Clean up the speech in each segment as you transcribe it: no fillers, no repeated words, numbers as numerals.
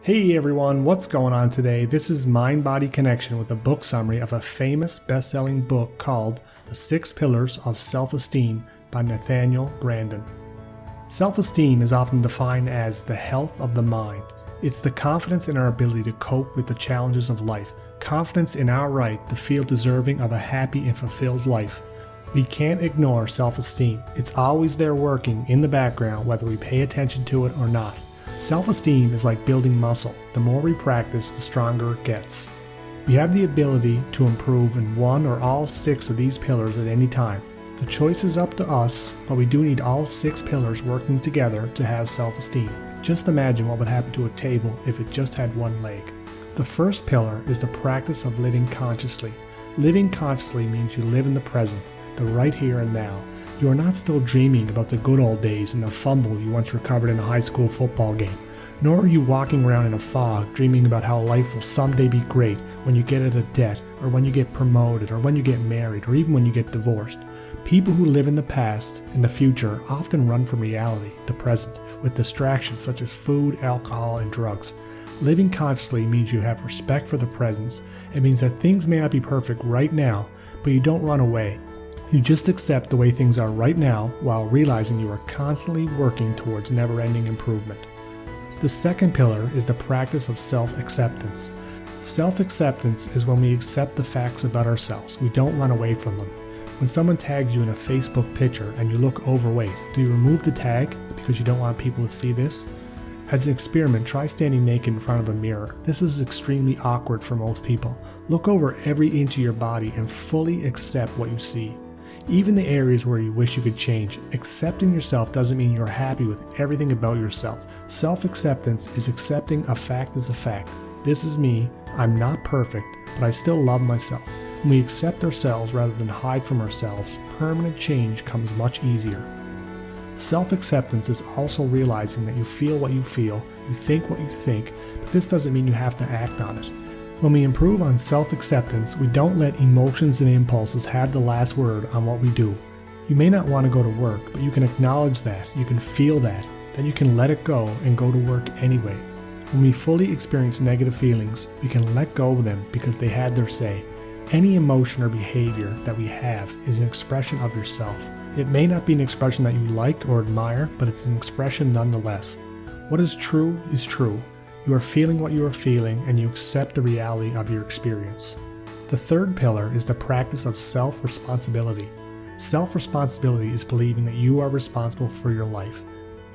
Hey everyone, what's going on today? This is Mind-Body Connection with a book summary of a famous best-selling book called The 6 Pillars of Self-Esteem by Nathaniel Branden. Self-esteem is often defined as the health of the mind. It's the confidence in our ability to cope with the challenges of life, confidence in our right to feel deserving of a happy and fulfilled life. We can't ignore self-esteem. It's always there working in the background whether we pay attention to it or not. Self-esteem is like building muscle. The more we practice, the stronger it gets. We have the ability to improve in one or all 6 of these pillars at any time. The choice is up to us, but we do need all 6 pillars working together to have self-esteem. Just imagine what would happen to a table if it just had one leg. The first pillar is the practice of living consciously. Living consciously means you live in the present, the right here and now. You are not still dreaming about the good old days and the fumble you once recovered in a high school football game. Nor are you walking around in a fog dreaming about how life will someday be great when you get out of debt, or when you get promoted, or when you get married, or even when you get divorced. People who live in the past and the future often run from reality, the present, with distractions such as food, alcohol, and drugs. Living consciously means you have respect for the present. It means that things may not be perfect right now, but you don't run away. You just accept the way things are right now while realizing you are constantly working towards never-ending improvement. The second pillar is the practice of self-acceptance. Self-acceptance is when we accept the facts about ourselves. We don't run away from them. When someone tags you in a Facebook picture and you look overweight, do you remove the tag because you don't want people to see this? As an experiment, try standing naked in front of a mirror. This is extremely awkward for most people. Look over every inch of your body and fully accept what you see. Even the areas where you wish you could change. Accepting yourself doesn't mean you're happy with everything about yourself. Self-acceptance is accepting a fact as a fact. This is me. I'm not perfect, but I still love myself. When we accept ourselves rather than hide from ourselves, permanent change comes much easier. Self-acceptance is also realizing that you feel what you feel, you think what you think, but this doesn't mean you have to act on it. When we improve on self-acceptance, we don't let emotions and impulses have the last word on what we do. You may not want to go to work, but you can acknowledge that, you can feel that, then you can let it go and go to work anyway. When we fully experience negative feelings, we can let go of them because they had their say. Any emotion or behavior that we have is an expression of yourself. It may not be an expression that you like or admire, but it's an expression nonetheless. What is true is true. You are feeling what you are feeling, and you accept the reality of your experience. The third pillar is the practice of self-responsibility. Self-responsibility is believing that you are responsible for your life.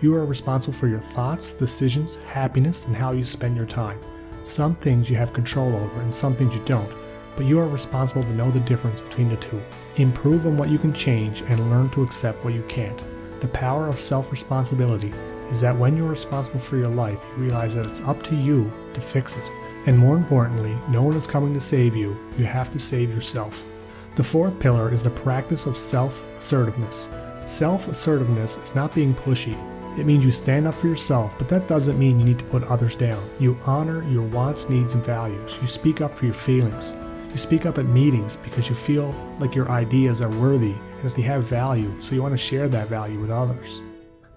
You are responsible for your thoughts, decisions, happiness, and how you spend your time. Some things you have control over and some things you don't, but you are responsible to know the difference between the two. Improve on what you can change and learn to accept what you can't. The power of self-responsibility is that when you're responsible for your life, you realize that it's up to you to fix it. And more importantly, no one is coming to save you. You have to save yourself. The fourth pillar is the practice of self-assertiveness. Self-assertiveness is not being pushy. It means you stand up for yourself, but that doesn't mean you need to put others down. You honor your wants, needs, and values. You speak up for your feelings. You speak up at meetings because you feel like your ideas are worthy and that they have value, so you want to share that value with others.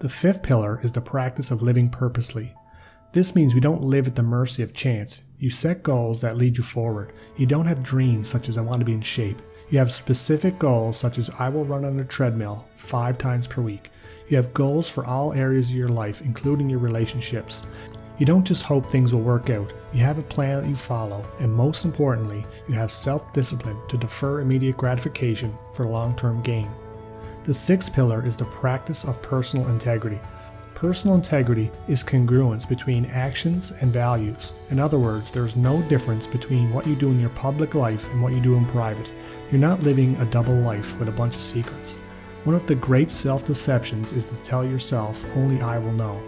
The fifth pillar is the practice of living purposely. This means we don't live at the mercy of chance. You set goals that lead you forward. You don't have dreams such as I want to be in shape. You have specific goals such as I will run on a treadmill 5 times per week. You have goals for all areas of your life, including your relationships. You don't just hope things will work out. You have a plan that you follow, and most importantly, you have self-discipline to defer immediate gratification for long-term gain. The sixth pillar is the practice of personal integrity. Personal integrity is congruence between actions and values. In other words, there is no difference between what you do in your public life and what you do in private. You're not living a double life with a bunch of secrets. One of the great self-deceptions is to tell yourself, only I will know.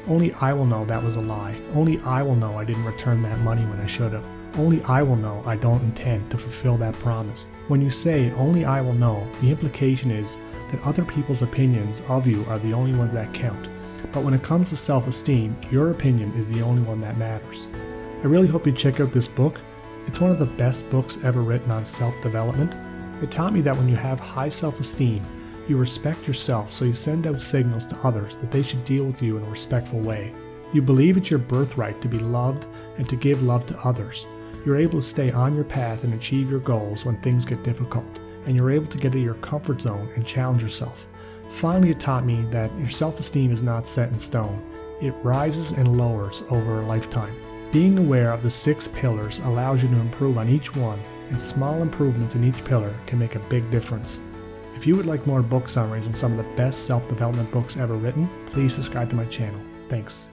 Only I will know that was a lie. Only I will know I didn't return that money when I should have. Only I will know I don't intend to fulfill that promise. When you say, only I will know, the implication is that other people's opinions of you are the only ones that count. But when it comes to self-esteem, your opinion is the only one that matters. I really hope you check out this book. It's one of the best books ever written on self-development. It taught me that when you have high self-esteem, you respect yourself, so you send out signals to others that they should deal with you in a respectful way. You believe it's your birthright to be loved and to give love to others. You're able to stay on your path and achieve your goals when things get difficult, and you're able to get out of your comfort zone and challenge yourself. Finally, it taught me that your self-esteem is not set in stone. It rises and lowers over a lifetime. Being aware of the 6 pillars allows you to improve on each one, and small improvements in each pillar can make a big difference. If you would like more book summaries and some of the best self-development books ever written, please subscribe to my channel. Thanks.